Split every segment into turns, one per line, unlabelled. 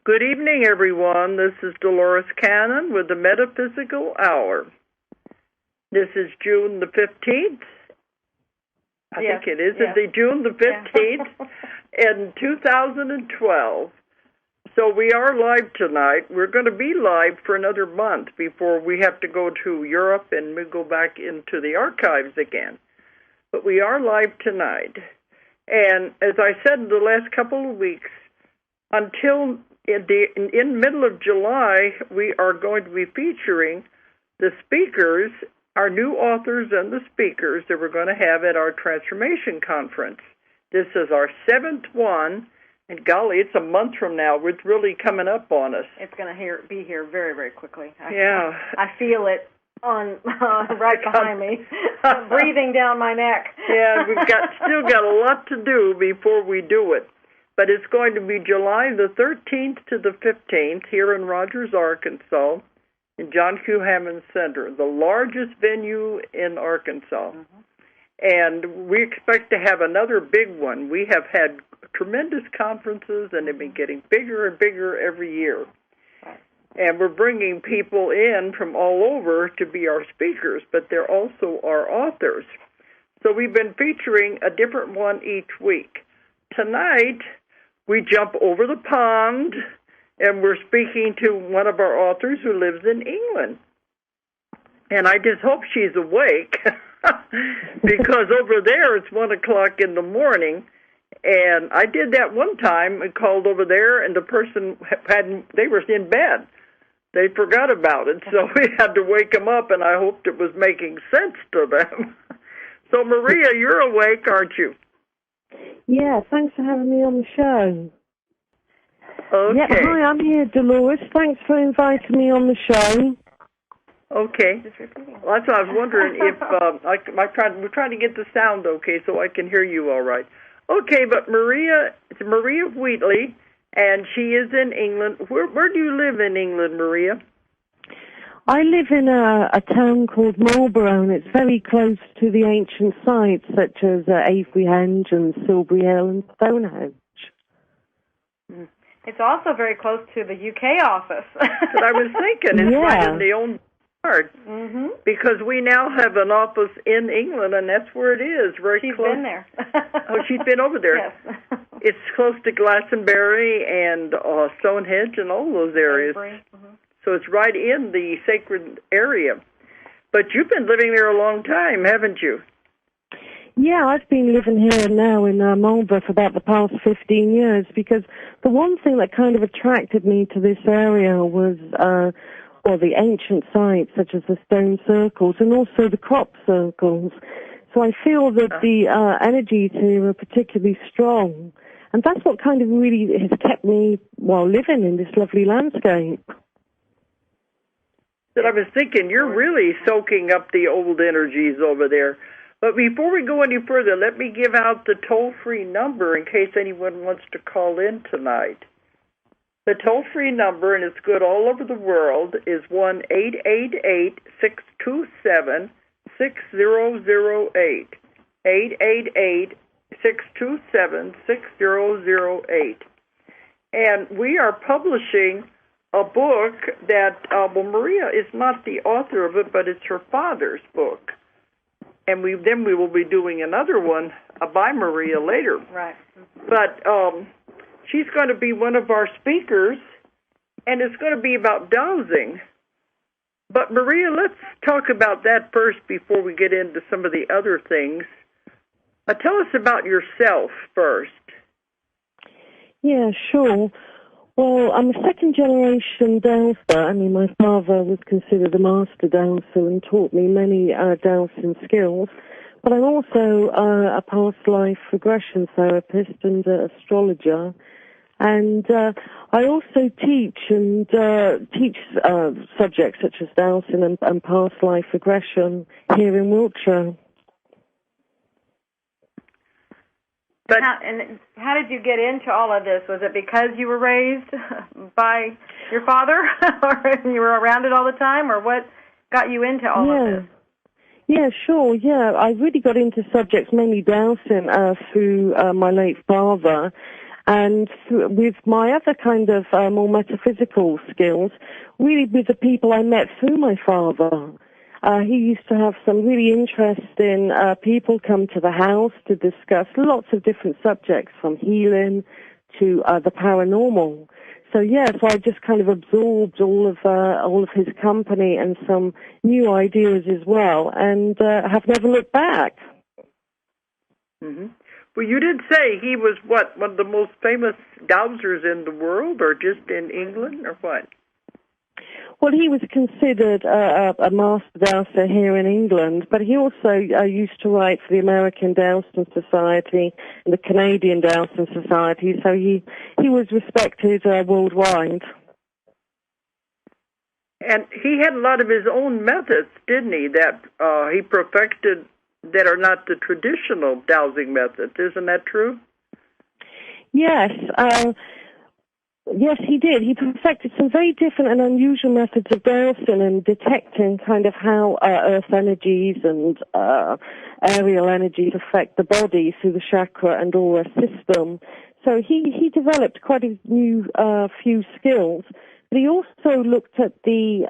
Good evening, everyone. This is Dolores Cannon with the Metaphysical Hour. This is June the 15th. I think it is.
Yes.
It's June the 15th in 2012. So we are live tonight. We're going to be live for another month before we have to go to Europe and we go back into the archives again. But we are live tonight. And as I said in the last couple of weeks, until in middle of July, we are going to be featuring the speakers, our new authors and the speakers that we're going to have at our Transformation Conference. This is our 7th one, and golly, it's a month from now. It's really coming up on us.
It's going to be here very, very quickly.
I
feel it on right behind me, breathing down my neck.
Yeah, we've still got a lot to do before we do it. But it's going to be July the 13th to the 15th here in Rogers, Arkansas, in John Q. Hammond Center, the largest venue in Arkansas. Mm-hmm. And we expect to have another big one. We have had tremendous conferences, and they've been getting bigger and bigger every year. Right. And we're bringing people in from all over to be our speakers, but they're also our authors. So we've been featuring a different one each week. Tonight, we jump over the pond, and we're speaking to one of our authors who lives in England. And I just hope she's awake, because over there it's 1 o'clock in the morning. And I did that one time. I called over there, and the person they were in bed. They forgot about it, so we had to wake them up, and I hoped it was making sense to them. So, Maria, you're awake, aren't you?
Yeah, thanks for having me on the show.
Okay.
Yeah, hi, I'm here, Dolores. Thanks for inviting me on the show.
Okay. Well, that's what I was wondering if we're trying to get the sound okay so I can hear you all right. Okay, but it's Maria Wheatley, and she is in England. Where do you live in England, Maria?
I live in a town called Marlborough, and it's very close to the ancient sites such as Averyhenge and Silbury Hill and Stonehenge.
It's also very close to the UK office.
That's what I was thinking. It's right in the old part. Mm-hmm. Because we now have an office in England, and that's where it is.
She's
close.
Been there.
Oh, she's been over there.
Yes.
It's close to Glastonbury and Stonehenge and all those areas. Mm-hmm. So it's right in the sacred area. But you've been living there a long time, haven't you?
Yeah, I've been living here now in Marlborough for about the past 15 years, because the one thing that kind of attracted me to this area was the ancient sites such as the stone circles and also the crop circles. So I feel that the energies here are particularly strong. And that's what kind of really has kept me living in this lovely landscape.
That I was thinking, you're really soaking up the old energies over there. But before we go any further, let me give out the toll-free number in case anyone wants to call in tonight. The toll-free number, and it's good all over the world, is 1-888-627-6008. 888-627-6008. And we are publishing a book that, Maria is not the author of it, but it's her father's book. And we will be doing another one by Maria later.
Right.
But she's going to be one of our speakers, and it's going to be about dowsing. But Maria, let's talk about that first before we get into some of the other things. Tell us about yourself first.
Yeah, sure. Well, I'm a second-generation dowser. I mean, my father was considered a master dowser and taught me many dowsing skills. But I'm also a past life regression therapist and astrologer. And I also teach subjects such as dowsing and past life regression here in Wiltshire.
But
how did you get into all of this? Was it because you were raised by your father, or you were around it all the time, or what got you into all of this?
Yeah, sure. Yeah, I really got into subjects mainly dowsing through my late father, And with my other kind of more metaphysical skills, really with the people I met through my father. He used to have some really interesting people come to the house to discuss lots of different subjects, from healing to the paranormal. So so I just kind of absorbed all of his company and some new ideas as well, and have never looked back.
Mm-hmm. Well, you did say he was one of the most famous dowsers in the world, or just in England, or what?
Well, he was considered a master dowser here in England, but he also used to write for the American Dowsing Society and the Canadian Dowsing Society, so he was respected worldwide. And
he had a lot of his own methods, didn't he, that he perfected that are not the traditional dowsing methods. Isn't that true?
Yes. Yes, he did. He perfected some very different and unusual methods of dowsing and detecting kind of how earth energies and aerial energies affect the body through the chakra and aura system. So he developed quite a new few skills. But he also looked at the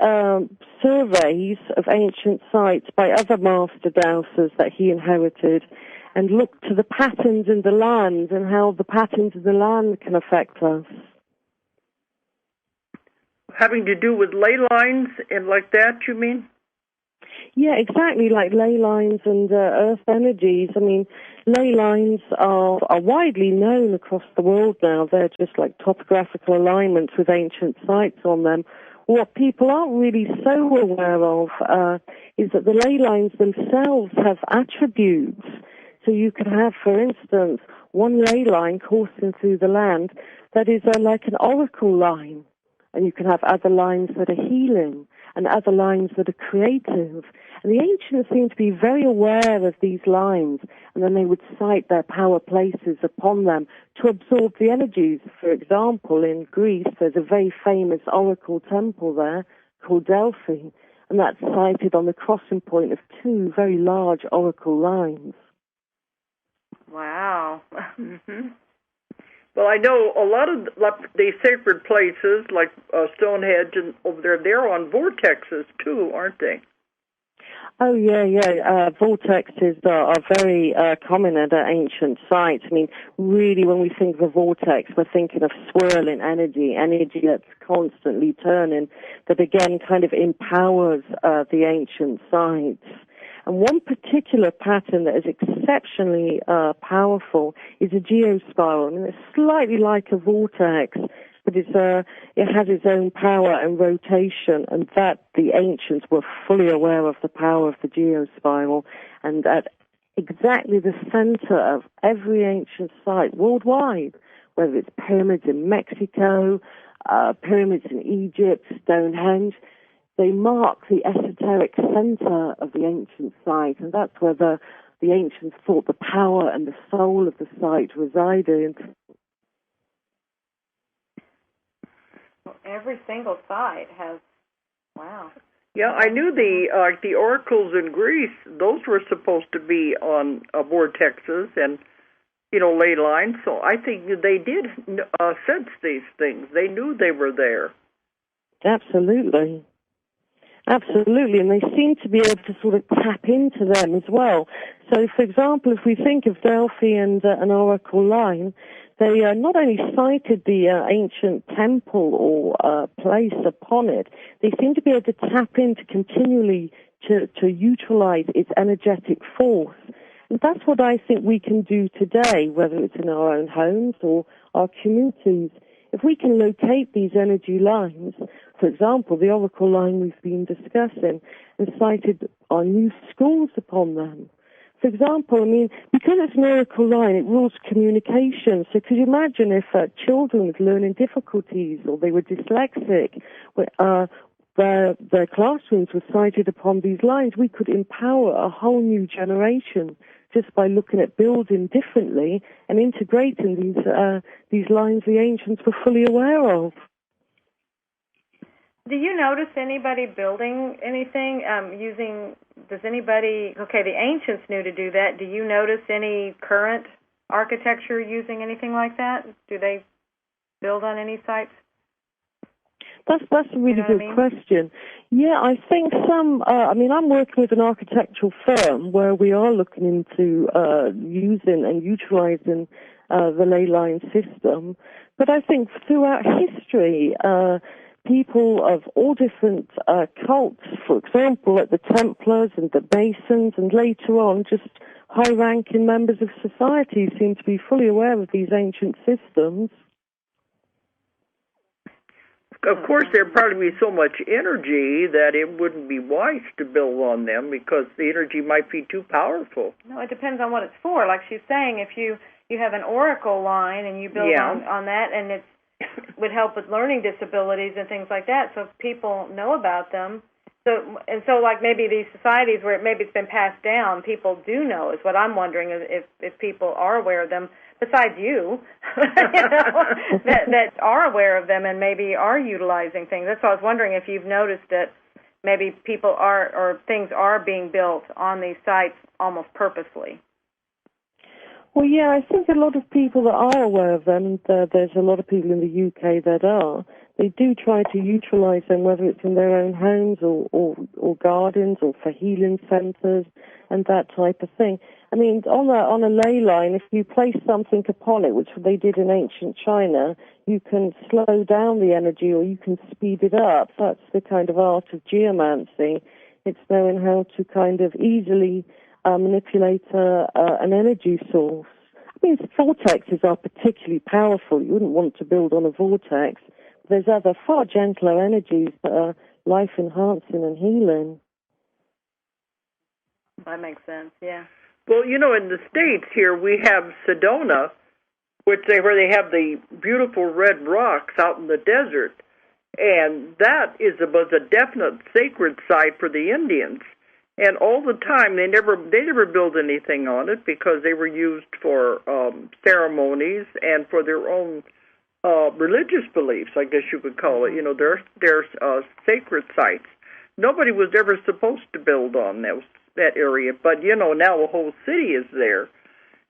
surveys of ancient sites by other master dowsers that he inherited, and looked to the patterns in the land and how the patterns of the land can affect us.
Having to do with ley lines and like that, you mean?
Yeah, exactly, like ley lines and earth energies. I mean, ley lines are widely known across the world now. They're just like topographical alignments with ancient sites on them. What people aren't really so aware of is that the ley lines themselves have attributes. So you can have, for instance, one ley line coursing through the land that is like an oracle line. And you can have other lines that are healing and other lines that are creative. And the ancients seem to be very aware of these lines, and then they would cite their power places upon them to absorb the energies. For example, in Greece, there's a very famous oracle temple there called Delphi, and that's cited on the crossing point of two very large oracle lines.
Wow.
Mm-hmm. Well, I know a lot of the sacred places, like Stonehenge and over there, they're on vortexes too, aren't they?
Oh, yeah. Vortexes are very common at ancient sites. I mean, really, when we think of a vortex, we're thinking of swirling energy that's constantly turning, that again kind of empowers the ancient sites. And one particular pattern that is exceptionally powerful is a geospiral. I mean, it's slightly like a vortex, but it has its own power and rotation, and that the ancients were fully aware of the power of the geospiral. And at exactly the center of every ancient site worldwide, whether it's pyramids in Mexico, pyramids in Egypt, Stonehenge, they mark the esoteric center of the ancient site, and that's where the ancients thought the power and the soul of the site resided.
Well, every single site has, wow.
Yeah, I knew the oracles in Greece, those were supposed to be on vortexes and, ley lines, so I think they did sense these things. They knew they were there.
Absolutely, and they seem to be able to sort of tap into them as well. So, for example, if we think of Delphi and an oracle line, they not only cited the ancient temple or place upon it, they seem to be able to tap into continually to utilize its energetic force. And that's what I think we can do today, whether it's in our own homes or our communities. If we can locate these energy lines, for example, the oracle line we've been discussing, and cited our new schools upon them. For example, I mean, because it's an oracle line, it rules communication. So could you imagine if children with learning difficulties or they were dyslexic, their classrooms were cited upon these lines, we could empower a whole new generation just by looking at building differently and integrating these lines the ancients were fully aware of.
Do you notice anybody building anything the ancients knew to do that. Do you notice any current architecture using anything like that? Do they build on any sites?
That's a really good question. Yeah, I think some, I'm working with an architectural firm where we are looking into using and utilizing the ley line system. But I think throughout history, people of all different cults, for example, like the Templars and the Masons, and later on just high-ranking members of society seem to be fully aware of these ancient systems.
Of course, there'd probably be so much energy that it wouldn't be wise to build on them because the energy might be too powerful.
No, it depends on what it's for. Like she's saying, if you have an oracle line and you build on that, and it would help with learning disabilities and things like that, so people know about them. So like maybe these societies where maybe it's been passed down, people do know, is what I'm wondering, if people are aware of them, besides you, that are aware of them and maybe are utilizing things. That's why I was wondering if you've noticed that maybe people are, or things are being built on these sites almost purposely.
Well, yeah, I think a lot of people that are aware of them, there's a lot of people in the UK that are, they do try to utilize them, whether it's in their own homes or gardens or for healing centers and that type of thing. I mean, on a ley line, if you place something upon it, which they did in ancient China, you can slow down the energy or you can speed it up. That's the kind of art of geomancy. It's knowing how to kind of easily manipulate an energy source. I mean, vortexes are particularly powerful. You wouldn't want to build on a vortex. There's other far gentler energies that are life-enhancing and healing.
That makes sense, yeah.
Well, in the States here, we have Sedona, where they have the beautiful red rocks out in the desert. And that was a definite sacred site for the Indians. And all the time, they never built anything on it because they were used for ceremonies and for their own religious beliefs, I guess you could call it. They're sacred sites. Nobody was ever supposed to build on that area, but now a whole city is there.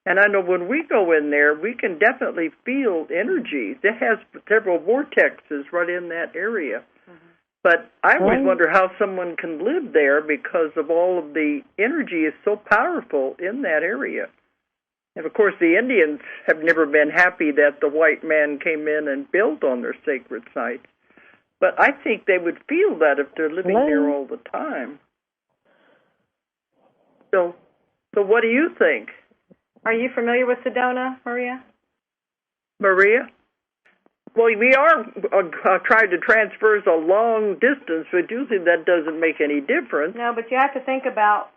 And I know when we go in there, we can definitely feel energies. It has several vortexes right in that area. But I always wonder how someone can live there because of all of the energy is so powerful in that area. And, of course, the Indians have never been happy that the white man came in and built on their sacred sites. But I think they would feel that if they're living there all the time. So what do you think?
Are you familiar with Sedona, Maria?
Maria? Well, we are trying to transverse a long distance, but usually that doesn't make any difference.
No, but you have to think about,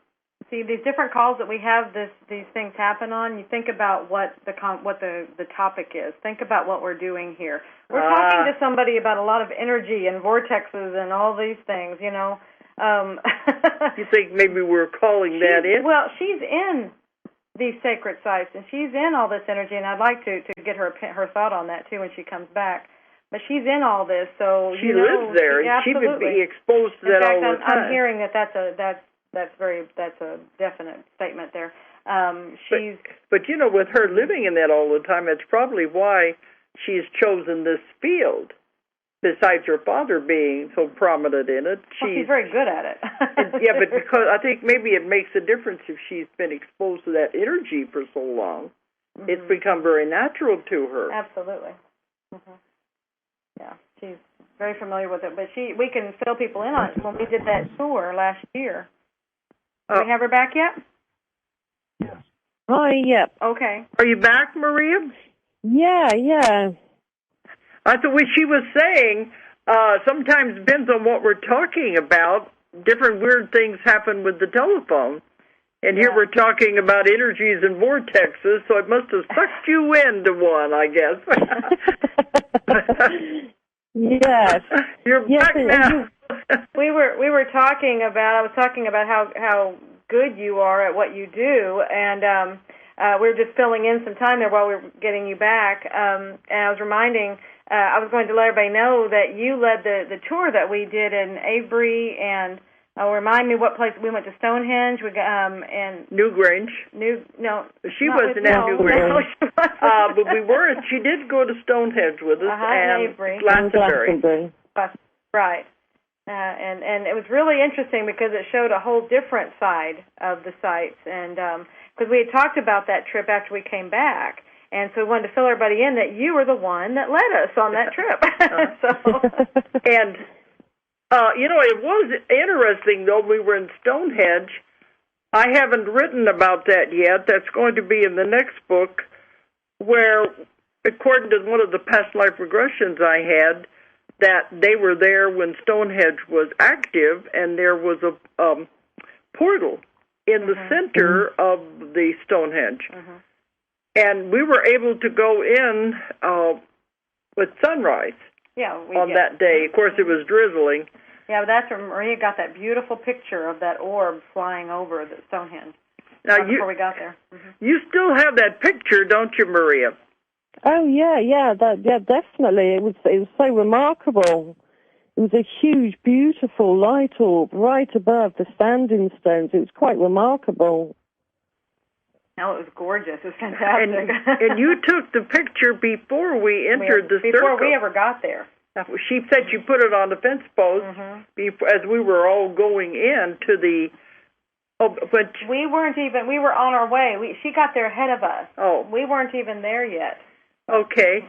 these different calls that we have these things happen on, you think about what the topic is. Think about what we're doing here. We're talking to somebody about a lot of energy and vortexes and all these things,
You think maybe we're calling that in?
Well, she's in these sacred sites, and she's in all this energy, and I'd like to get her thought on that, too, when she comes back. But she's in all this, so
she lives there, and she would be exposed to that all the time.
I'm hearing that's a definite statement there.
But with her living in that all the time, it's probably why she's chosen this field. Besides her father being so prominent in it,
she's very good at it.
Yeah, but because I think maybe it makes a difference if she's been exposed to that energy for so long. Mm-hmm. It's become very natural to her.
Absolutely. Mm-hmm. Yeah, she's very familiar with it. But we can fill people in on it. When we did that tour last year. Do we have her back yet?
Yes. Hi, yep.
Okay.
Are you back, Maria?
Yeah.
That's what she was saying. Sometimes depends on what we're talking about. Different weird things happen with the telephone. And here we're talking about energies and vortexes, so it must have sucked you into one, I guess.
Yes.
You're back now.
I was talking about how good you are at what you do, and we were just filling in some time there while we were getting you back. And I was reminding, I was going to let everybody know that you led the tour that we did in Avery and Oh, remind me what place we went to. Stonehenge. We got and
Newgrange. She wasn't at Newgrange. But we were. She did go to Stonehenge with us and Glastonbury.
Right. And it was really interesting because it showed a whole different side of the sites, and because we had talked about that trip after we came back, and so we wanted to fill everybody in that you were the one that led us on that trip.
And it was interesting though. We were in Stonehenge. I haven't written about that yet. That's going to be in the next book, where, according to one of the past life regressions I had, that they were there when Stonehenge was active, and there was a portal in the center of the Stonehenge. And we were able to go in with sunrise on that day. Of course, it was drizzling.
Yeah, but that's where Maria got that beautiful picture of that orb flying over the Stonehenge before we got there.
You still have that picture, don't you, Maria?
Oh yeah, definitely. It was so remarkable. It was a huge, beautiful light orb right above the standing stones. It was quite remarkable.
No, it was gorgeous. It was fantastic.
And you took the picture before we entered the circle.
Before we ever got there.
She said she put it on the fence post as we were all going in to the. Oh, but
we weren't even. We were on our way. She got there ahead of us.
Oh,
we weren't even there yet.
Okay.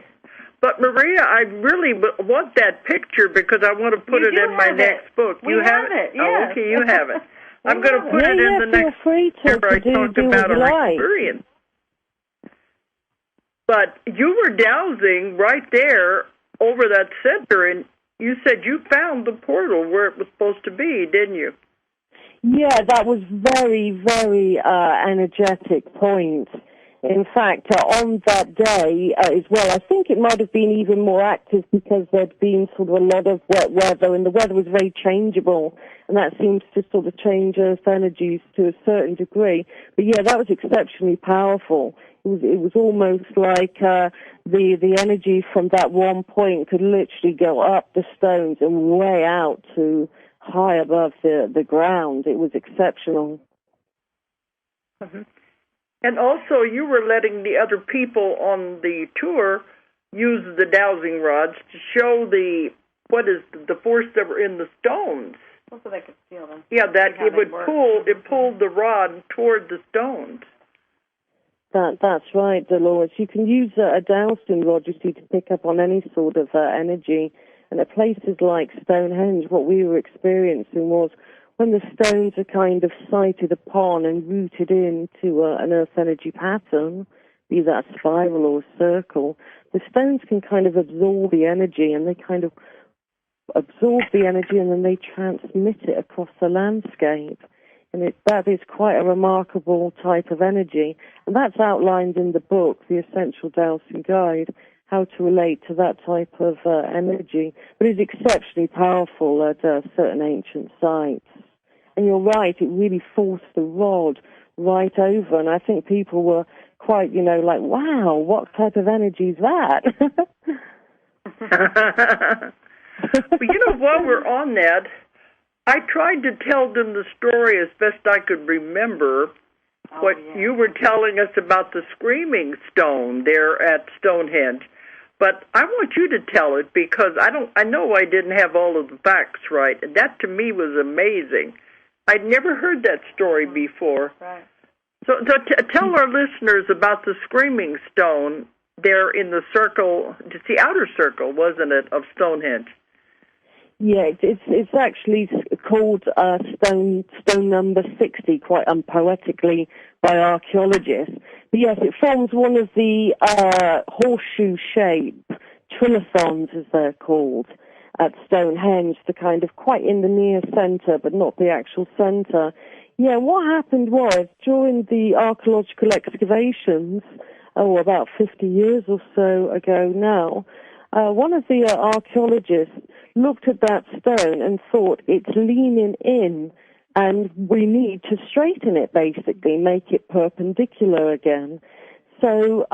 But, Maria, I really want that picture because I want to put it in my next book.
You have it? Yes.
Oh, okay, you have it. I'm going to put it in the next book where I talk about our experience. But you were dowsing right there over that center, and you said you found the portal where it was supposed to be, didn't you?
Yeah, that was very, very energetic point. In fact, on that day as well, I think it might have been even more active because there'd been sort of a lot of wet weather, and the weather was very changeable, and that seems to sort of change Earth energies to a certain degree. But yeah, that was exceptionally powerful. It was almost like the energy from that one point could literally go up the stones and way out to high above the ground. It was exceptional.
And also, you were letting the other people on the tour use the dowsing rods to show the force that were in the stones.
So they could feel them.
Yeah, that it pulled the rod toward the stones.
That's right, Dolores. You can use a dowsing rod, you see, to pick up on any sort of energy. And at places like Stonehenge, what we were experiencing was when the stones are kind of sighted upon and rooted into an earth energy pattern, be that a spiral or a circle, the stones can kind of absorb the energy, and they kind of absorb the energy and then they transmit it across the landscape. And that is quite a remarkable type of energy. And that's outlined in the book, The Essential Dowsing Guide, how to relate to that type of energy. But it's exceptionally powerful at certain ancient sites. And you're right, it really forced the rod right over. And I think people were quite, like, wow, what type of energy is that?
But while we're on that, I tried to tell them the story as best I could remember. You were telling us about the screaming stone there at Stonehenge. But I want you to tell it because I know I didn't have all of the facts right. And that to me was amazing. I'd never heard that story before.
Right.
So tell our listeners about the screaming stone there in the circle. It's the outer circle, wasn't it, of Stonehenge?
Yeah, it's actually called stone number 60, quite unpoetically, by archaeologists. But yes, it forms one of the horseshoe-shaped trilithons, as they're called, at Stonehenge, the kind of quite in the near center, but not the actual center. Yeah, what happened was, during the archaeological excavations, about 50 years or so ago now, one of the archaeologists looked at that stone and thought it's leaning in and we need to straighten it, basically, make it perpendicular again. So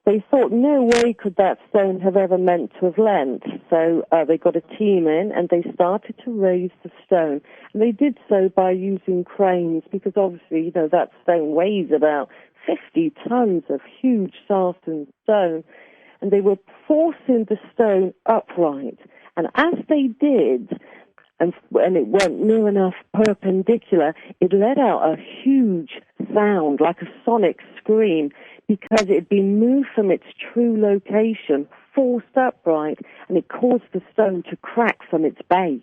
they thought no way could that stone have ever meant to have lent. So they got a team in and they started to raise the stone. And they did so by using cranes because obviously, that stone weighs about 50 tons of huge sarsen stone. And they were forcing the stone upright. And as they did, and it weren't near enough perpendicular, it let out a huge sound, like a sonic scream, because it had been moved from its true location, forced upright, and it caused the stone to crack from its base.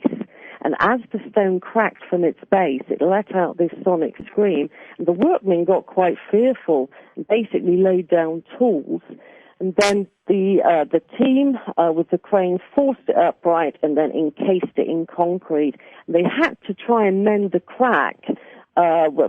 And as the stone cracked from its base, it let out this sonic scream, and the workmen got quite fearful and basically laid down tools. And then the team with the crane forced it upright and then encased it in concrete. They had to try and mend the crack,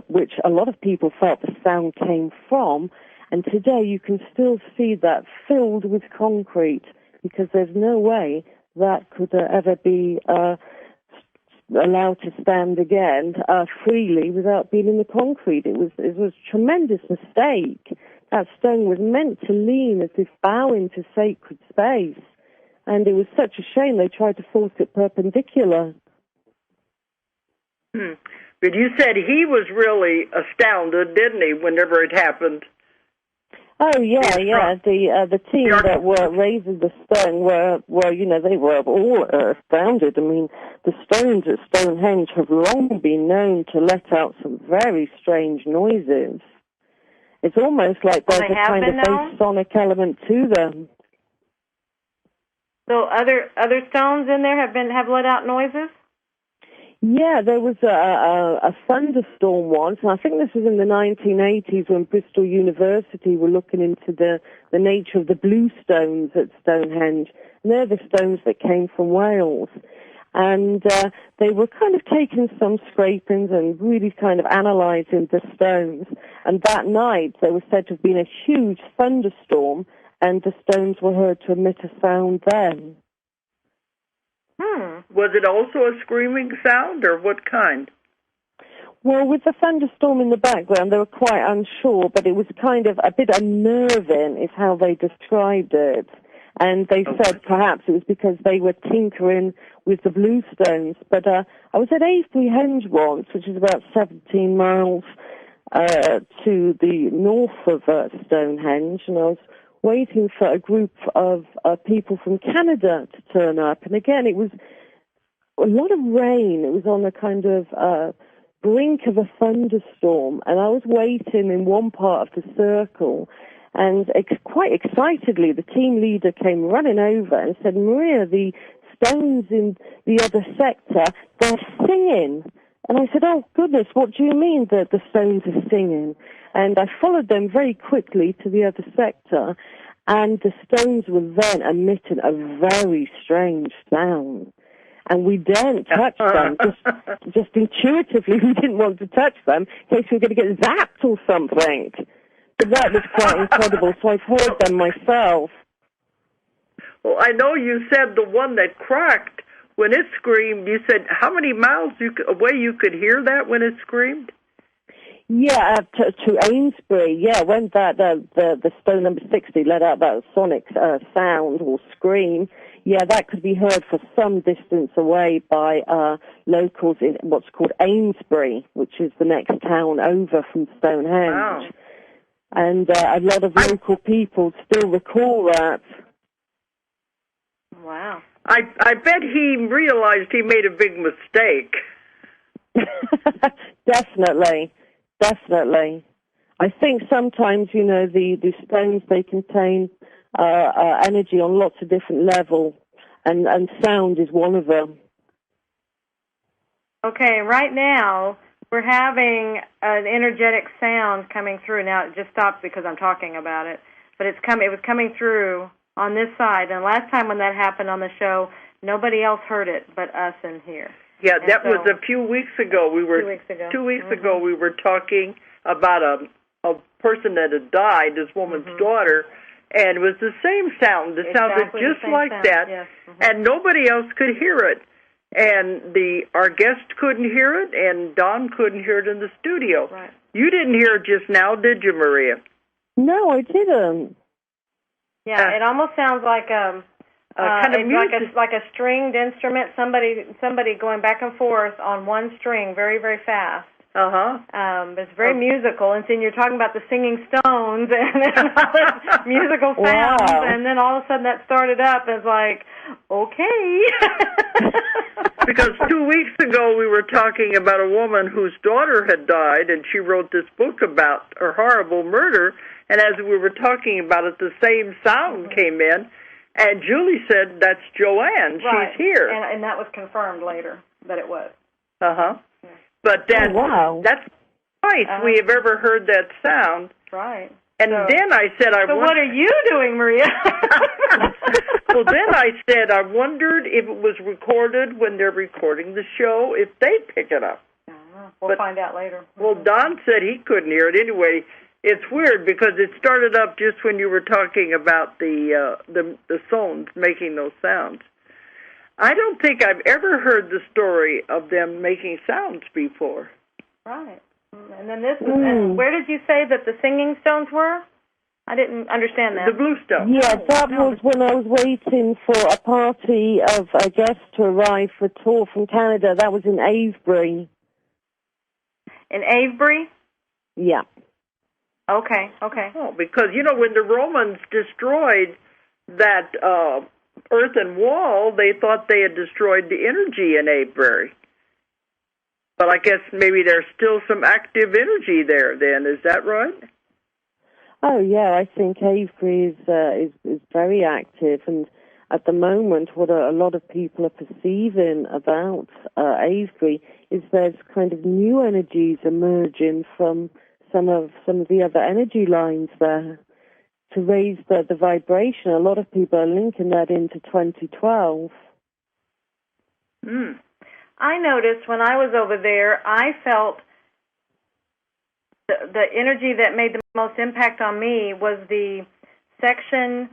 which a lot of people felt the sound came from. And today you can still see that filled with concrete because there's no way that could ever be allowed to stand again freely without being in the concrete. It was a tremendous mistake. That stone was meant to lean as if bowing to sacred space. And it was such a shame they tried to force it perpendicular.
But you said he was really astounded, didn't he, whenever it happened?
Oh, yeah. The team that were raising the stone were they were all astounded. I mean, the stones at Stonehenge have long been known to let out some very strange noises. It's almost like there's a kind of bass sonic element to them.
So other stones in there have let out noises?
Yeah, there was a thunderstorm once, and I think this was in the 1980s when Bristol University were looking into the nature of the blue stones at Stonehenge. And they're the stones that came from Wales. And they were kind of taking some scrapings and really kind of analyzing the stones. And that night, there was said to have been a huge thunderstorm, and the stones were heard to emit a sound then.
Was it also a screaming sound, or what kind?
Well, with the thunderstorm in the background, they were quite unsure, but it was kind of a bit unnerving, is how they described it. And they said perhaps it was because they were tinkering with the bluestones. But I was at Wheatley once, which is about 17 miles to the north of Stonehenge, and I was waiting for a group of people from Canada to turn up. And again, it was a lot of rain. It was on a kind of brink of a thunderstorm, and I was waiting in one part of the circle. And quite excitedly, the team leader came running over and said, "Maria, the stones in the other sector, they're singing." And I said, "Oh, goodness, what do you mean that the stones are singing?" And I followed them very quickly to the other sector, and the stones were then emitting a very strange sound. And we daren't touch them. Just intuitively, we didn't want to touch them in case we were going to get zapped or something. But that was quite incredible, so I've heard them myself.
Well, I know you said the one that cracked, when it screamed, you said how many miles away you could hear that when it screamed?
Yeah, to Amesbury, yeah, when the stone number 60 let out that sonic sound or scream, yeah, that could be heard for some distance away by locals in what's called Amesbury, which is the next town over from Stonehenge.
Wow.
And a lot of local people still recall that.
Wow.
I bet he realized he made a big mistake.
Definitely. I think sometimes, the stones, they contain energy on lots of different levels, and sound is one of them.
Okay, right now, we're having an energetic sound coming through. Now, it just stopped because I'm talking about it. But it was coming through on this side. And last time when that happened on the show, nobody else heard it but us in here.
Yeah, and that was a few weeks ago.
2 weeks ago.
2 weeks ago, we were talking about a person that had died, this woman's daughter, and it was the same sound. It sounded just like that,
yes.
and nobody else could hear it. And our guest couldn't hear it, and Don couldn't hear it in the studio.
Right.
You didn't hear it just now, did you, Maria?
No, I didn't.
Yeah, it almost sounds like
kind of music.
like a stringed instrument. Somebody going back and forth on one string, very very fast. It's very musical, and then you're talking about the singing stones and all this musical sounds, and then all of a sudden that started up as like, okay.
Because 2 weeks ago we were talking about a woman whose daughter had died, and she wrote this book about her horrible murder, and as we were talking about it, the same sound came in, and Julie said, that's Joanne,
right.
She's here.
And that was confirmed later, that it was.
But that's twice we have ever heard that sound.
Right.
And then I said,
So what are you doing, Maria?
Well, then I said, I wondered if it was recorded when they're recording the show, if they pick it up.
We'll find out later.
Well, Don said he couldn't hear it. Anyway, it's weird because it started up just when you were talking about the stones making those sounds. I don't think I've ever heard the story of them making sounds before.
Right. And then this was, and where did you say that the singing stones were? I didn't understand that.
The blue stones.
Yeah, that was when I was waiting for a party of guests to arrive for a tour from Canada. That was in Avebury.
In Avebury?
Yeah.
Okay.
Oh, because, when the Romans destroyed that earthen wall, they thought they had destroyed the energy in Avebury. But I guess maybe there's still some active energy there then. Is that right?
Oh, yeah, I think Avebury is very active. And at the moment, what a lot of people are perceiving about Avebury is there's kind of new energies emerging from some of the other energy lines there to raise the vibration. A lot of people are linking that into 2012.
I noticed when I was over there, I felt the energy that made the most impact on me was the section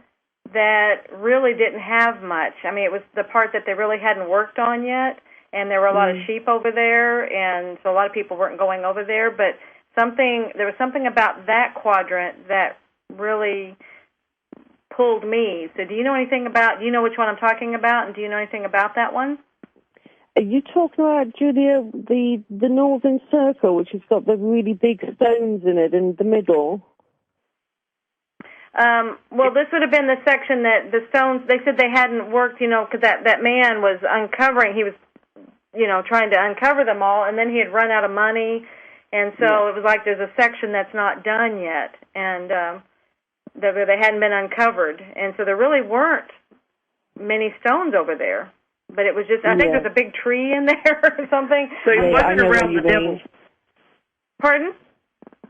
that really didn't have much. I mean, it was the part that they really hadn't worked on yet, and there were a lot of sheep over there, and so a lot of people weren't going over there, but there was something about that quadrant that really pulled me. So do you know which one I'm talking about, and do you know anything about that one?
Are you talking about, Julia, the northern circle, which has got the really big stones in it in the middle?
Well, this would have been the section that the stones, they said they hadn't worked, because that man was uncovering, he was, trying to uncover them all, and then he had run out of money, and so it was like there's a section that's not done yet, and they hadn't been uncovered, and so there really weren't many stones over there. But it was just, I think there's a big tree in there or something.
So it wasn't around the devil.
Pardon?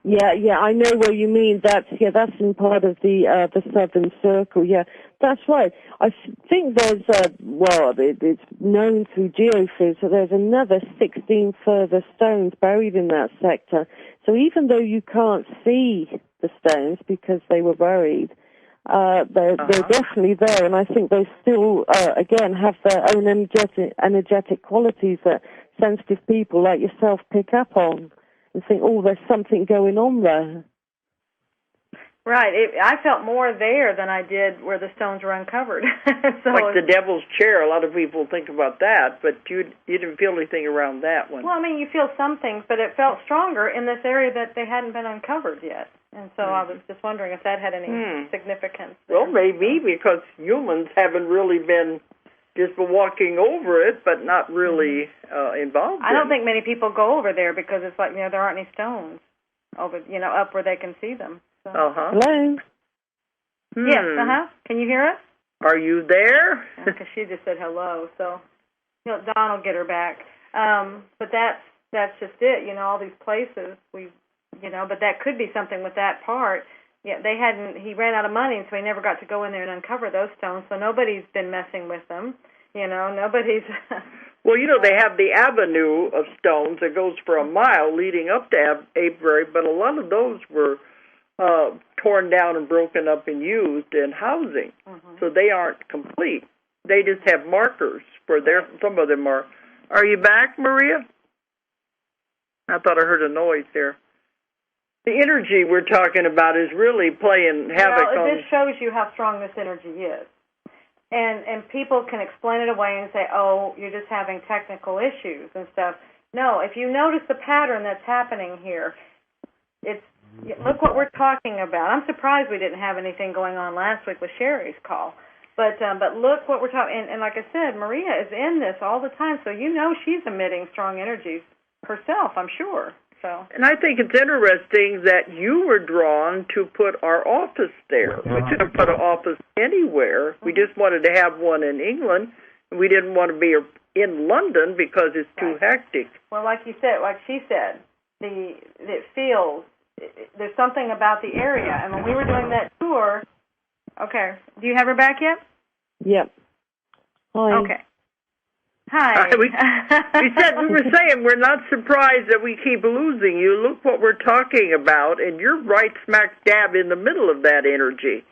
Yeah, I know what you mean. That's in part of the southern circle. Yeah, that's right. I think there's it's known through geophys that there's another 16 further stones buried in that sector. So even though you can't see the stones because they were buried, they're definitely there, and I think they still, again, have their own energetic qualities that sensitive people like yourself pick up on and think, oh, there's something going on there.
Right. I felt more there than I did where the stones were uncovered. So
like the devil's chair, a lot of people think about that, but you didn't feel anything around that one.
Well, I mean, you feel some things, but it felt stronger in this area that they hadn't been uncovered yet. And so I was just wondering if that had any significance there.
Well, maybe, because humans haven't really been just walking over it, but not really involved
I don't think many people go over there because it's like, there aren't any stones over, up where they can see them. So.
Hello?
Yes, Can you hear us?
Are you there?
Because she just said hello, so Don will get her back. But that's just it, all these places but that could be something with that part. Yeah, he ran out of money, so he never got to go in there and uncover those stones, so nobody's been messing with them. Nobody's...
Well, they have the avenue of stones that goes for a mile leading up to Avebury, but a lot of those were torn down and broken up and used in housing, so they aren't complete. They just have markers for some of them are. Are you back, Maria? I thought I heard a noise there. The energy we're talking about is really playing havoc on...
Well, this shows you how strong this energy is. And people can explain it away and say, oh, you're just having technical issues and stuff. No, if you notice the pattern that's happening here, look what we're talking about. I'm surprised we didn't have anything going on last week with Sherry's call. But look what we're talking, and like I said, Maria is in this all the time, so you know she's emitting strong energies herself, I'm sure. So. And
I think it's interesting that you were drawn to put our office there. We could have put an office anywhere. We just wanted to have one in England. We didn't want to be in London because it's too hectic.
Well, like she said, it feels, there's something about the area. And when we were doing that tour, okay, do you have her back yet?
Yep. Hi.
Okay. Hi.
We were saying we're not surprised that we keep losing you. Look what we're talking about, and you're right smack dab in the middle of that energy.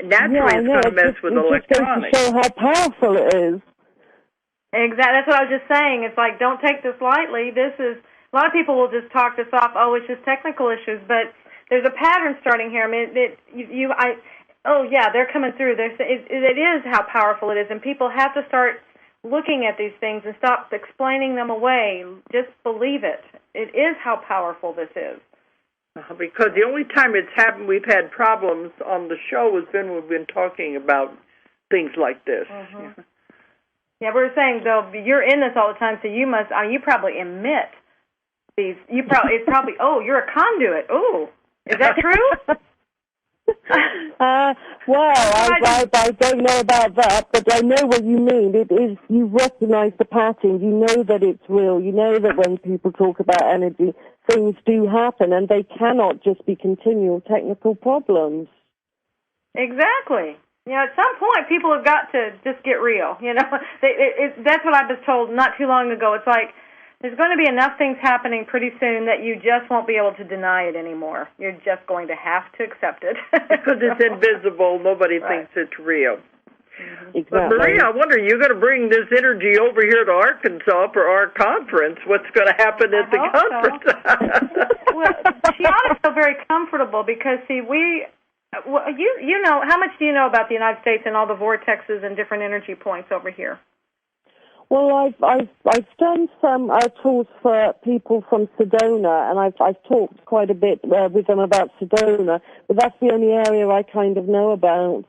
Naturally, it's going to mess with electronics.
It just goes to show how powerful it is.
Exactly. That's what I was just saying. It's like, don't take this lightly. A lot of people will just talk this off, oh, it's just technical issues, but there's a pattern starting here. I mean, they're coming through. It is how powerful it is, and people have to start looking at these things and stop explaining them away. Just believe it. It is how powerful this is.
Because the only time it's happened, we've had problems on the show has been when we've been talking about things like this.
Mm-hmm. Yeah, we were saying, though, you're in this all the time, so you probably emit these. It's probably, oh, you're a conduit. Oh, is that true?
Well, I don't know about that, but I know what you mean. It is, you recognize the pattern. You know that it's real. You know that when people talk about energy, things do happen, and they cannot just be continual technical problems.
Exactly. You know, at some point, people have got to just get real. You know, that's what I was told not too long ago. It's like, there's going to be enough things happening pretty soon that you just won't be able to deny it anymore. You're just going to have to accept it.
Because it's invisible. Nobody thinks it's real.
Exactly.
But Maria, I wonder, you're going to bring this energy over here to Arkansas for our conference. What's going to happen at the conference?
So. Well, she ought to feel very comfortable because, see, you know, how much do you know about the United States and all the vortexes and different energy points over here?
Well, I've done some tours for people from Sedona, and I've talked quite a bit with them about Sedona, but that's the only area I kind of know about.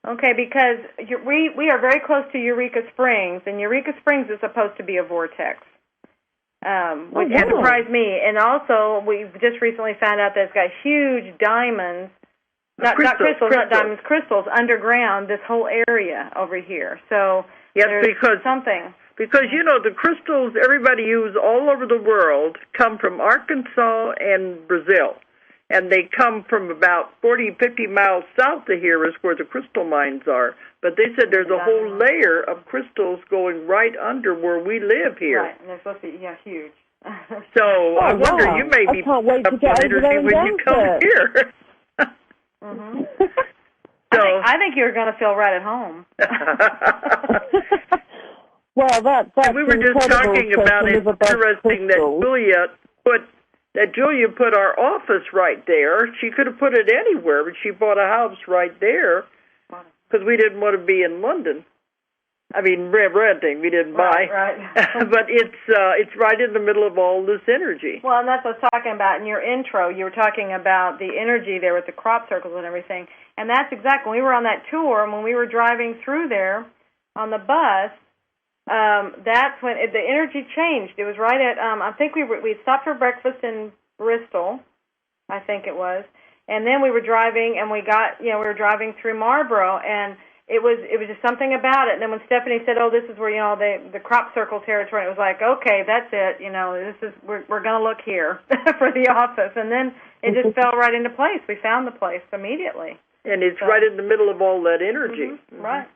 Okay, because we are very close to Eureka Springs, and Eureka Springs is supposed to be a vortex, which surprised me. And also, we just recently found out that it's got huge diamonds, not diamonds, crystals underground this whole area over here. So.
Yes, because, you know, the crystals everybody uses all over the world come from Arkansas and Brazil. And they come from about 40, 50 miles south of here is where the crystal mines are. But they said there's a whole layer of crystals going right under where we live here.
Right, and they're supposed to be, huge.
So I wonder, you may be
up on energy when you come here.
Mm-hmm. So, I think you're going to feel right at home.
Well, that's
we were just talking about it. Interesting that Julia put our office right there. She could have put it anywhere, but she bought a house right there because we didn't want to be in London. I mean, renting. We didn't buy.
Right.
But it's right in the middle of all this energy.
Well, and that's what I was talking about in your intro. You were talking about the energy there with the crop circles and everything. And that's exactly, when we were on that tour, and when we were driving through there on the bus, that's when the energy changed. It was right at, I think we stopped for breakfast in Bristol, I think it was. And then we were driving, and we were driving through Marlborough, and it was just something about it. And then when Stephanie said, "Oh, this is where the crop circle territory," it was like, "Okay, that's it. We're going to look here for the office." And then it just fell right into place. We found the place immediately.
And it's right in the middle of all that energy.
Mm-hmm. Right.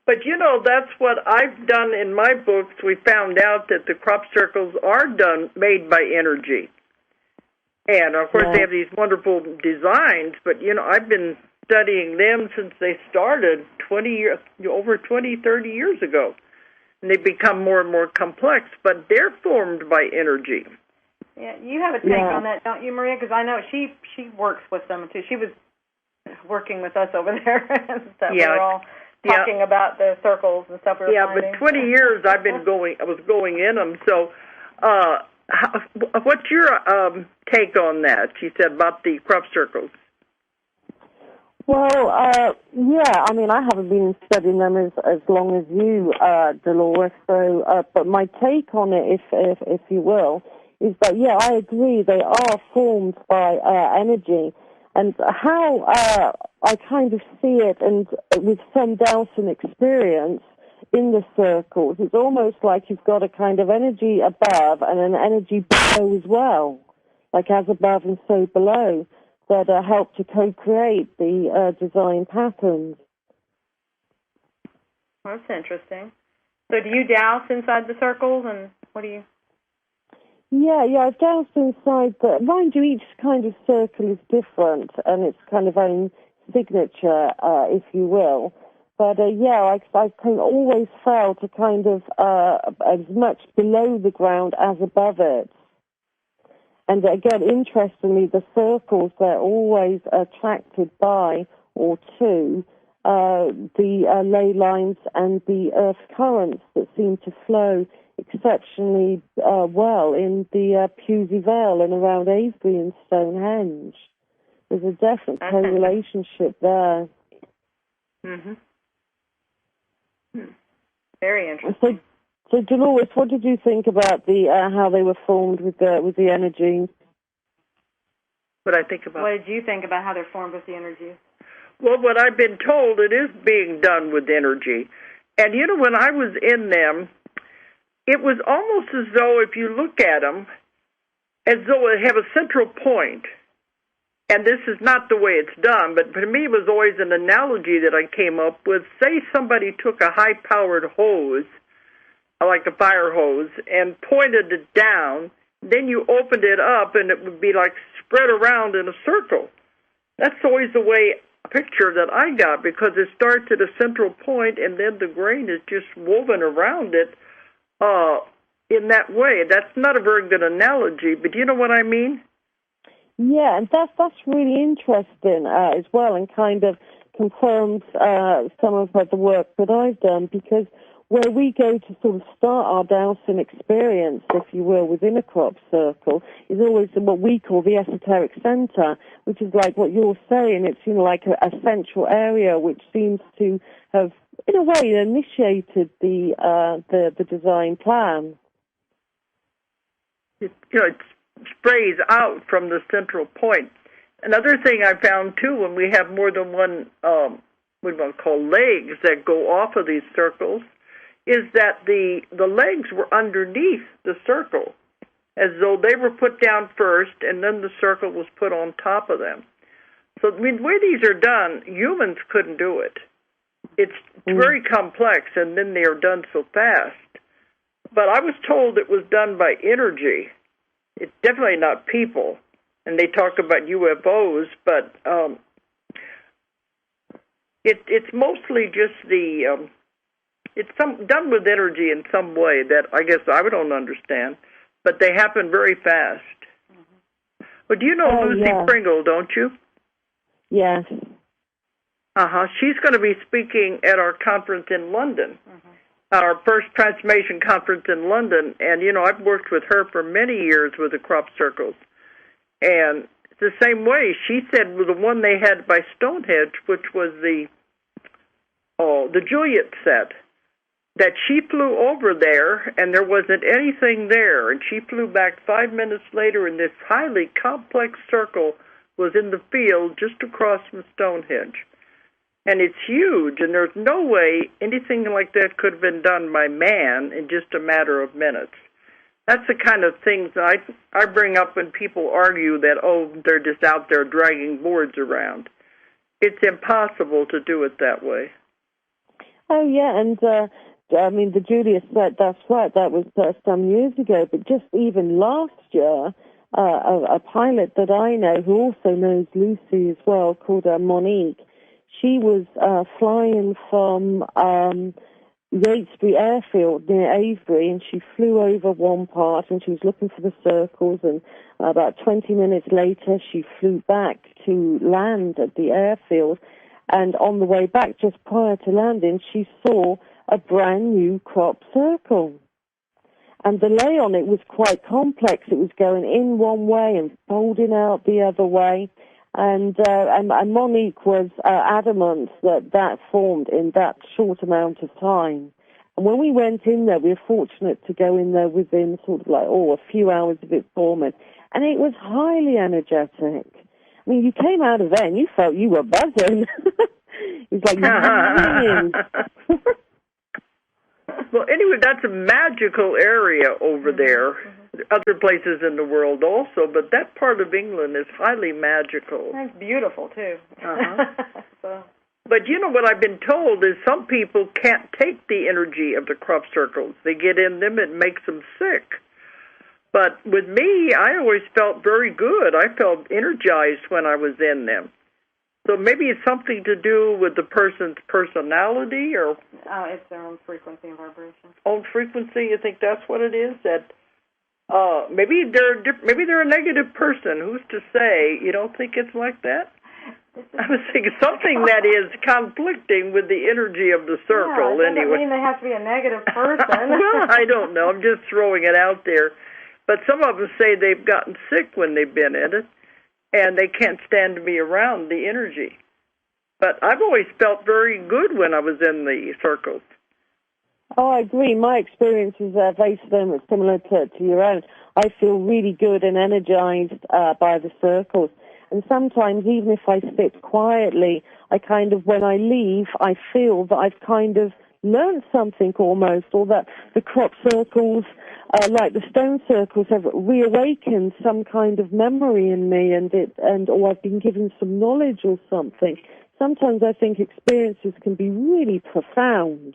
But that's what I've done in my books. We found out that the crop circles are made by energy, and of course they have these wonderful designs. But I've been studying them since they started over 20, 30 years ago. And they become more and more complex, but they're formed by energy.
Yeah, you have a take on that, don't you, Maria? Because I know she works with them too. She was working with us over there and stuff.
Yeah.
We were all talking about the circles and stuff we were finding.
But 20 years I was going in them. So, what's your take on that? She said about the crop circles.
Well, yeah, I mean, I haven't been studying them as long as you, Dolores, so, but my take on it, if you will, is that, yeah, I agree, they are formed by energy, and how I kind of see it, and with some Dowsing experience in the circles, it's almost like you've got a kind of energy above and an energy below as well, like as above and so below, that help to co-create the design patterns.
Well, that's interesting. So do you douse inside the circles, and what do you...
Yeah, I've doused inside the... Mind you, each kind of circle is different, and it's kind of own signature, if you will. But, yeah, I kind of always felt a kind of as much below the ground as above it. And again, interestingly, the circles, they're always attracted by or to the ley lines and the earth currents that seem to flow exceptionally well in the Pewsey Vale and around Avebury and Stonehenge. There's a definite co-relationship there.
Mm-hmm. Very interesting.
So, Dolores, what did you think about the how they were formed with the energy?
What I think about?
What did you think about how they're formed with the energy?
Well, what I've been told, it is being done with energy. And, you know, when I was in them, it was almost as though if you look at them, as though they have a central point. And this is not the way it's done, but for me it was always an analogy that I came up with. Say somebody took a high-powered hose, like a fire hose, and pointed it down, then you opened it up and it would be like spread around in a circle. That's always the picture that I got, because it starts at a central point and then the grain is just woven around it in that way. That's not a very good analogy, but you know what I mean?
Yeah, and that's really interesting as well, and kind of confirms some of the work that I've done, because where we go to sort of start our Dowsing experience, if you will, within a crop circle, is always what we call the esoteric center, which is like what you're saying. It's, you know, like a central area which seems to have, in a way, initiated the design plan.
It sprays out from the central point. Another thing I found too, when we have more than one, what we want to call legs that go off of these circles, is that the legs were underneath the circle, as though they were put down first and then the circle was put on top of them. So I mean, the way these are done, humans couldn't do it. It's very complex, and then they are done so fast. But I was told it was done by energy. It's definitely not people. And they talk about UFOs, but it's mostly just it's done with energy in some way that I guess I don't understand, but they happen very fast. Mm-hmm. But do you know Lucy Pringle, don't you?
Yes.
She's going to be speaking at our conference in London, our first transformation conference in London. And, you know, I've worked with her for many years with the crop circles. And it's the same way. She said with the one they had by Stonehenge, which was the Juliet set, that she flew over there and there wasn't anything there. And she flew back 5 minutes later and this highly complex circle was in the field just across from Stonehenge. And it's huge, and there's no way anything like that could have been done by man in just a matter of minutes. That's the kind of things that I bring up when people argue that, they're just out there dragging boards around. It's impossible to do it that way.
Oh, yeah, and I mean, the Julius set, that's right, that was some years ago, but just even last year, a pilot that I know, who also knows Lucy as well, called Monique, she was flying from, Yatesbury Airfield near Avebury, and she flew over one part, and she was looking for the circles, and about 20 minutes later, she flew back to land at the airfield, and on the way back, just prior to landing, she saw a brand new crop circle. And the lay on it was quite complex. It was going in one way and folding out the other way. And Monique was adamant that formed in that short amount of time. And when we went in there, we were fortunate to go in there within sort of like, a few hours of it forming. And it was highly energetic. I mean, you came out of there and you felt you were buzzing. It was like you were ringing.
Well, anyway, that's a magical area over there. Other places in the world also, but that part of England is highly magical.
It's beautiful, too.
But you know what I've been told is some people can't take the energy of the crop circles. They get in them, it makes them sick. But with me, I always felt very good. I felt energized when I was in them. So maybe it's something to do with the person's personality, or
it's their own frequency and vibration.
Own frequency. You think that's what it is? That maybe they're a negative person. Who's to say? You don't think it's like that? I was thinking something that is conflicting with the energy of the circle.
Yeah, it doesn't
anyway,
mean they have to be a negative person.
Well, I don't know. I'm just throwing it out there. But some of them say they've gotten sick when they've been in it, and they can't stand to be around the energy. But I've always felt very good when I was in the circles.
Oh, I agree. My experience is very similar to your own. I feel really good and energized by the circles. And sometimes, even if I sit quietly, I kind of, when I leave, I feel that I've kind of learned something almost, or that the crop circles, like the stone circles, have reawakened some kind of memory in me, or I've been given some knowledge or something. Sometimes I think experiences can be really profound.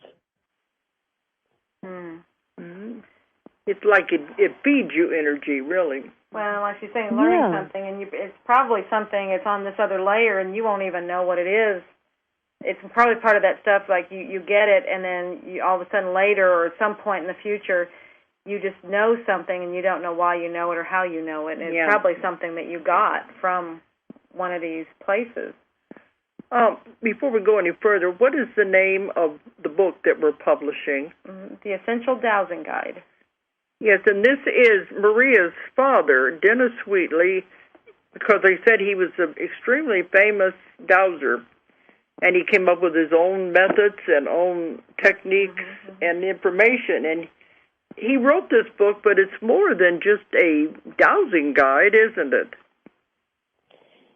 It's like it feeds you energy, really.
Well, like she's saying, learning something, and it's probably something, it's on this other layer, and you won't even know what it is. It's probably part of that stuff, like you get it, and then you, all of a sudden later, or at some point in the future, you just know something, and you don't know why you know it or how you know it. And it's probably something that you got from one of these places.
Before we go any further, what is the name of the book that we're publishing?
The Essential Dowsing Guide.
Yes, and this is Maria's father, Dennis Wheatley, because they said he was an extremely famous dowser, and he came up with his own methods and own techniques and information. And he wrote this book, but it's more than just a dowsing guide, isn't it?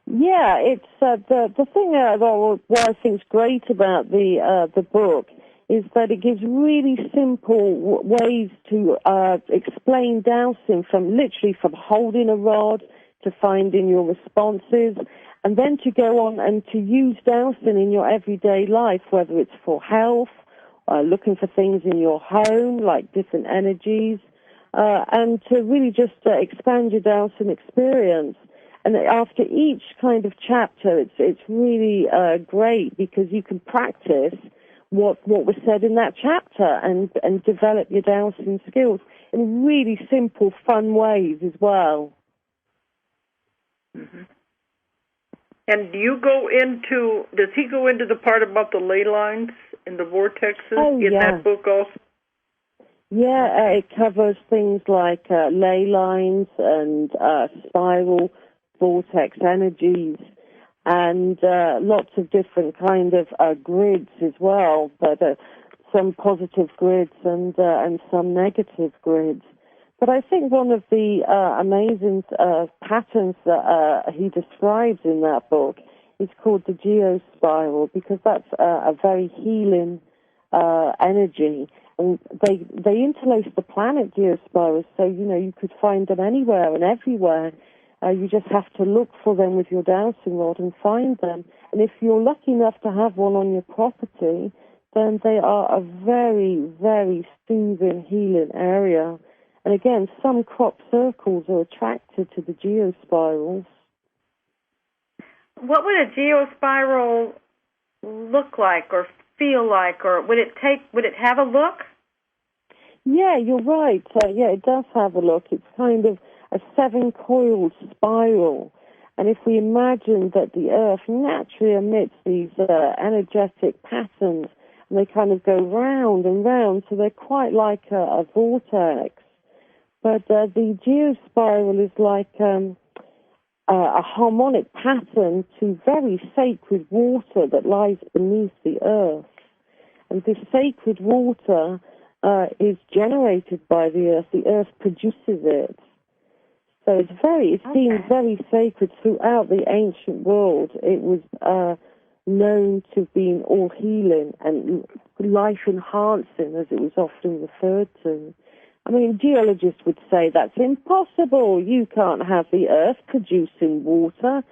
Yeah, it's the thing what I think is great about the book is that it gives really simple ways to explain dowsing, from holding a rod to finding your responses, and then to go on and to use dowsing in your everyday life, whether it's for health, looking for things in your home, like different energies, and to really just expand your dowsing experience. And after each kind of chapter, it's really great, because you can practice what was said in that chapter and develop your dowsing skills in really simple, fun ways as well.
And does he go into the part about the ley lines and the vortexes in that book also?
Yeah, it covers things like ley lines and spiral vortex energies, and lots of different kind of grids as well, but some positive grids and some negative grids. But I think one of the amazing patterns that he describes in that book is called the geospiral, because that's a very healing energy. And they interlace the planet geospirals, so you could find them anywhere and everywhere. You just have to look for them with your dowsing rod and find them. And if you're lucky enough to have one on your property, then they are a very, very soothing, healing area. And again, some crop circles are attracted to the geospirals.
What would a geospiral look like or feel like, or would it have a look?
Yeah, you're right. Yeah, it does have a look. It's kind of a 7-coiled spiral. And if we imagine that the Earth naturally emits these energetic patterns, and they kind of go round and round, so they're quite like a vortex. But the geospiral is like a harmonic pattern to very sacred water that lies beneath the Earth. And this sacred water is generated by the Earth. The Earth produces it. So it seems very sacred throughout the ancient world. It was known to have been all healing and life-enhancing, as it was often referred to. I mean, geologists would say that's impossible. You can't have the Earth producing water.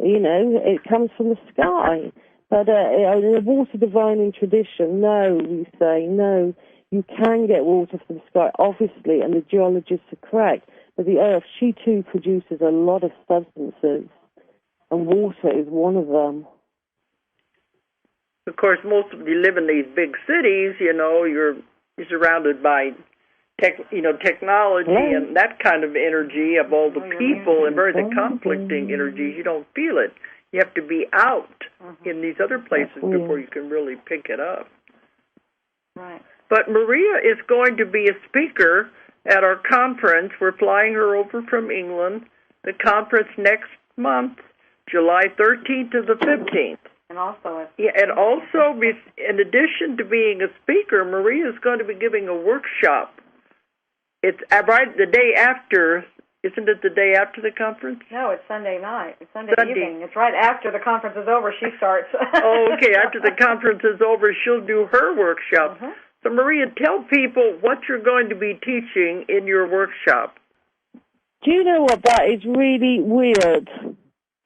You know, it comes from the sky. But in the water divining tradition, no, we say, no, you can get water from the sky, obviously, and the geologists are correct. But the Earth, she too produces a lot of substances, and water is one of them.
Of course, most of you live in these big cities. You know, you're surrounded by technology and that kind of energy of all the people and the conflicting energies. You don't feel it. You have to be out in these other places before you can really pick it up.
Right.
But Maria is going to be a speaker at our conference. We're flying her over from England. The conference next month, July 13th to the 15th.
And also,
in addition to being a speaker, Maria is going to be giving a workshop. It's right the day after. Isn't it the day after the conference?
No, it's Sunday night. It's Sunday evening. It's right after the conference is over. She starts.
Oh, okay. After the conference is over, she'll do her workshop. So, Maria, tell people what you're going to be teaching in your workshop.
Do you know what? That is really weird.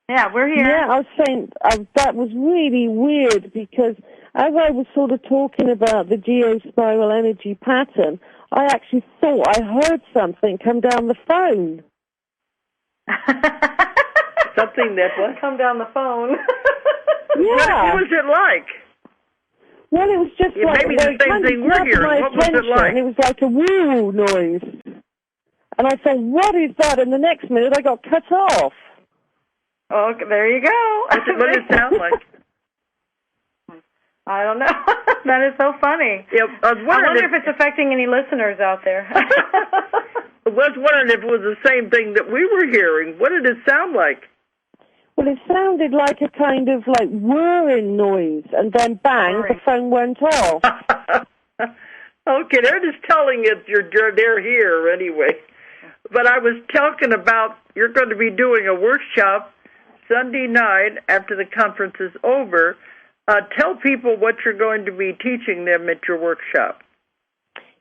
Yeah, we're here.
Yeah, I was saying that was really weird because as I was sort of talking about the geospiral energy pattern, I actually thought I heard something come down the phone.
Something that what?
Come down the phone.
Yeah.
What was it like?
Well, it was just like
maybe the same thing we're hearing. What was it like?
It was like a woo noise. And I thought, what is that? And the next minute I got cut off.
Oh, there you go.
What did it sound like?
I don't know. That is so funny.
Yeah, I
wonder if it's affecting any listeners out there.
I was wondering if it was the same thing that we were hearing. What did it sound like?
Well, it sounded like a kind of like whirring noise, and then bang, the phone went off.
Okay, they're just telling it they're here anyway. But I was talking about you're going to be doing a workshop Sunday night after the conference is over. Tell people what you're going to be teaching them at your workshop.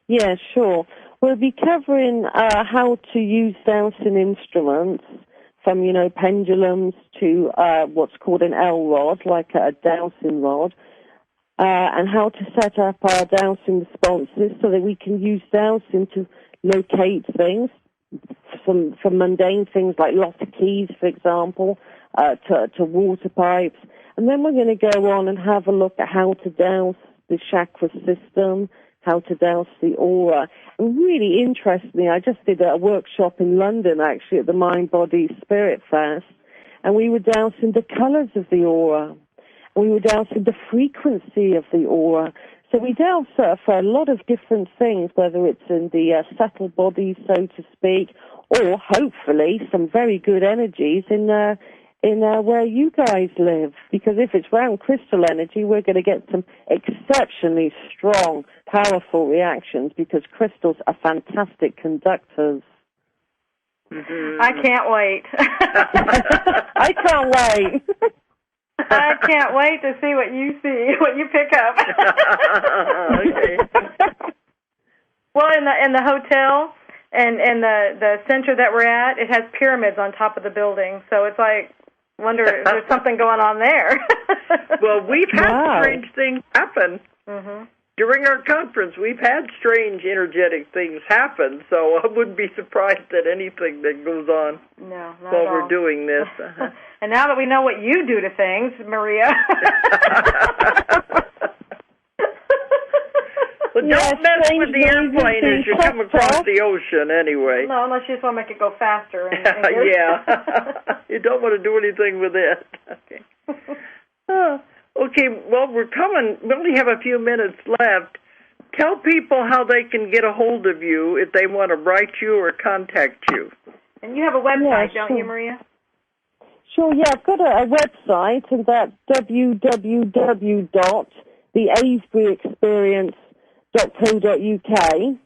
Yeah,
sure. We'll be covering how to use dowsing instruments, from, pendulums to what's called an L rod, like a dowsing rod, and how to set up our dowsing responses so that we can use dowsing to locate things, from mundane things like lost keys, for example, to water pipes. And then we're going to go on and have a look at how to douse the chakra system, how to douse the aura. And really interestingly, I just did a workshop in London, actually, at the Mind, Body, Spirit Fest, and we were dousing the colors of the aura. And we were dousing the frequency of the aura. So we douse for a lot of different things, whether it's in the subtle body, so to speak, or hopefully some very good energies in where you guys live, because if it's round crystal energy, we're going to get some exceptionally strong, powerful reactions, because crystals are fantastic conductors.
Mm-hmm.
I can't wait.
I can't wait.
I can't wait to see what you pick up.
Okay.
Well, in the hotel and the center that we're at, it has pyramids on top of the building, so it's like, wonder if there's something going on there.
Well, we've had strange things happen.
Mm-hmm.
During our conference, we've had strange energetic things happen, so I wouldn't be surprised at anything that goes on while we're doing this.
And now that we know what you do to things, Maria.
Well, don't mess with the airplane as you come across the ocean, anyway.
No, unless you just want to make it go faster.
Yeah. You don't want to do anything with it. Okay. Okay, well, we're coming. We only have a few minutes left. Tell people how they can get a hold of you if they want to write you or contact you. And you have a website, don't you, Maria?
Sure, yeah. I've got a website, and that's www.theaveburyexperience.co.uk.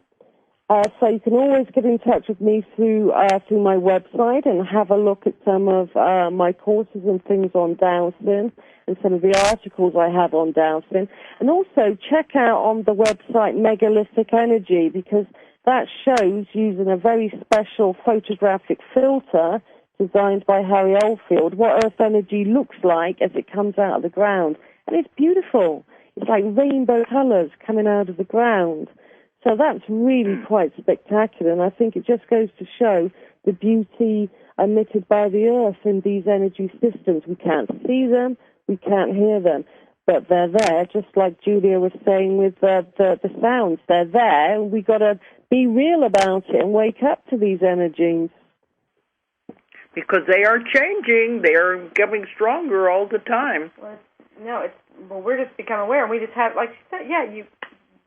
So you can always get in touch with me through my website and have a look at some of my courses and things on Dowsing and some of the articles I have on Dowsing. And also check out on the website Megalithic Energy, because that shows, using a very special photographic filter designed by Harry Oldfield, what Earth energy looks like as it comes out of the ground. And it's beautiful. It's like rainbow colors coming out of the ground. So that's really quite spectacular, and I think it just goes to show the beauty emitted by the Earth in these energy systems. We can't see them, we can't hear them, but they're there, just like Julia was saying with the sounds. They're there, and we've got to be real about it and wake up to these energies. Because they are changing. They are getting stronger all the time.
Well, we're just becoming aware, and we just have, like you said,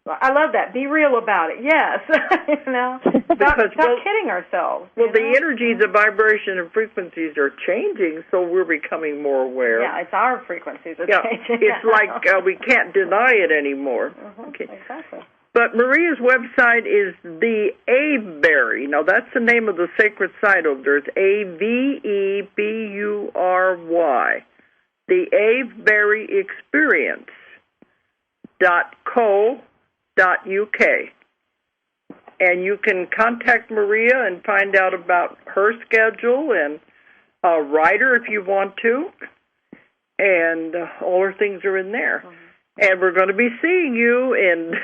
I love that. Be real about it. Yes. Stop kidding ourselves.
Well, the energies of vibration and frequencies are changing, so we're becoming more aware.
Yeah, it's our frequencies that are changing.
It's like we can't deny it anymore.
Okay. Exactly.
But Maria's website is the Avebury. Now, that's the name of the sacred site over there. It's AVEBURY. The Avebury Experience.co.uk. And you can contact Maria and find out about her schedule and a writer if you want to. And all her things are in there. Mm-hmm. And we're going to be seeing you in...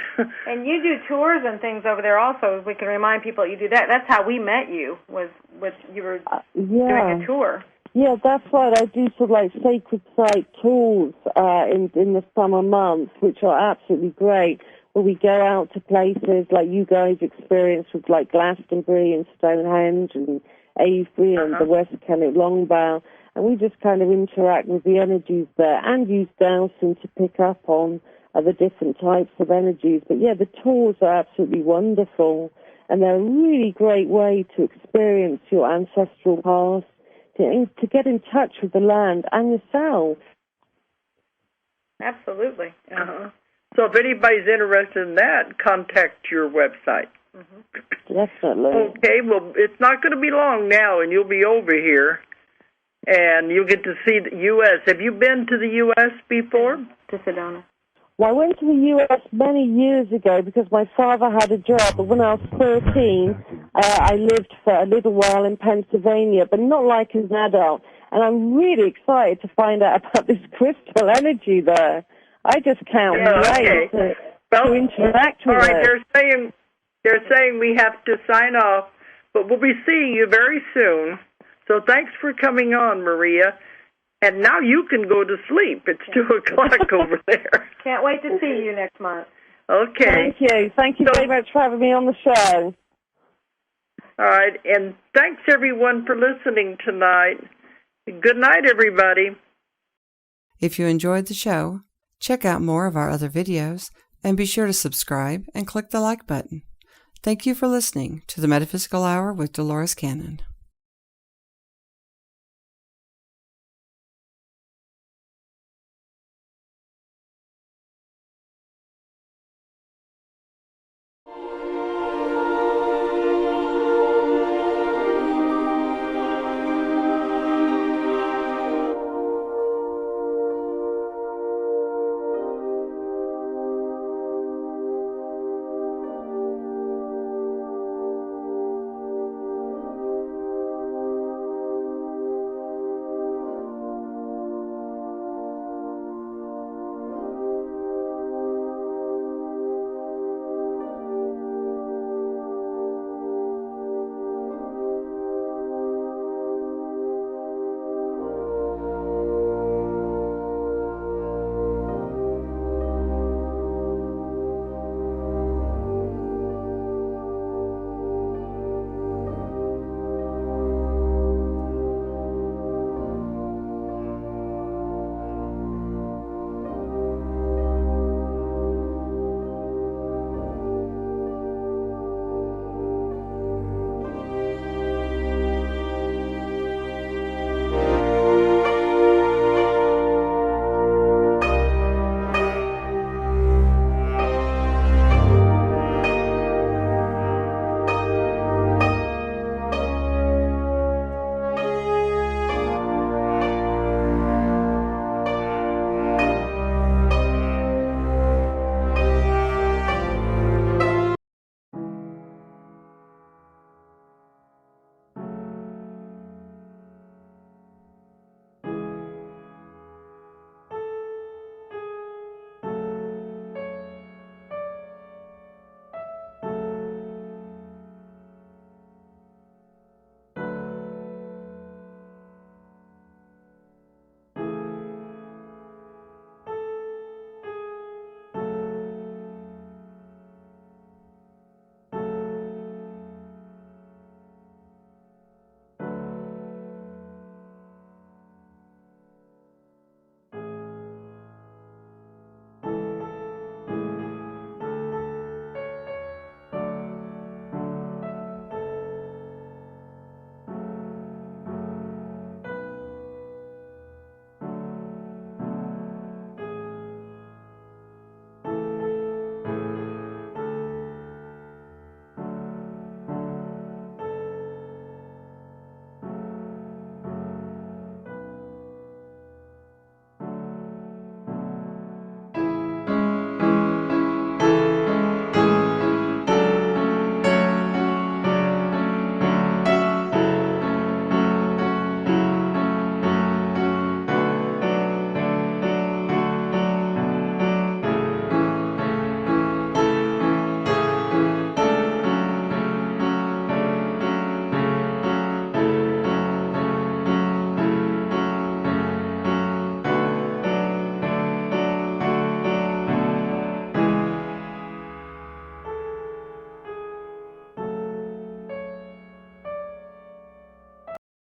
And you do tours and things over there also. We can remind people that you do that. That's how we met you, was you were doing a tour.
Yeah, that's right. I do sort of like sacred site tours in the summer months, which are absolutely great, where we go out to places like you guys experienced with like Glastonbury and Stonehenge and Avebury and the West Kennet Longbow, and we just kind of interact with the energies there and use Dowsing to pick up on the different types of energies. But yeah, the tours are absolutely wonderful, and they're a really great way to experience your ancestral past, to get in touch with the land and yourself.
Absolutely.
So if anybody's interested in that, contact your website.
Definitely.
Okay, well, it's not going to be long now, and you'll be over here, and you'll get to see the U.S. Have you been to the U.S. before?
To Sedona.
Well, I went to the U.S. many years ago because my father had a job, but when I was 13, I lived for a little while in Pennsylvania, but not like as an adult. And I'm really excited to find out about this crystal energy there. I just can't wait to interact with it.
All right, they're saying we have to sign off, but we'll be seeing you very soon. So thanks for coming on, Maria. And now you can go to sleep. It's 2:00 over there.
Can't wait to see you next month.
Okay.
Thank you. Thank you very much for having me on the show.
All right, and thanks, everyone, for listening tonight. Good night, everybody.
If you enjoyed the show, check out more of our other videos and be sure to subscribe and click the like button. Thank you for listening to the Metaphysical Hour with Dolores Cannon.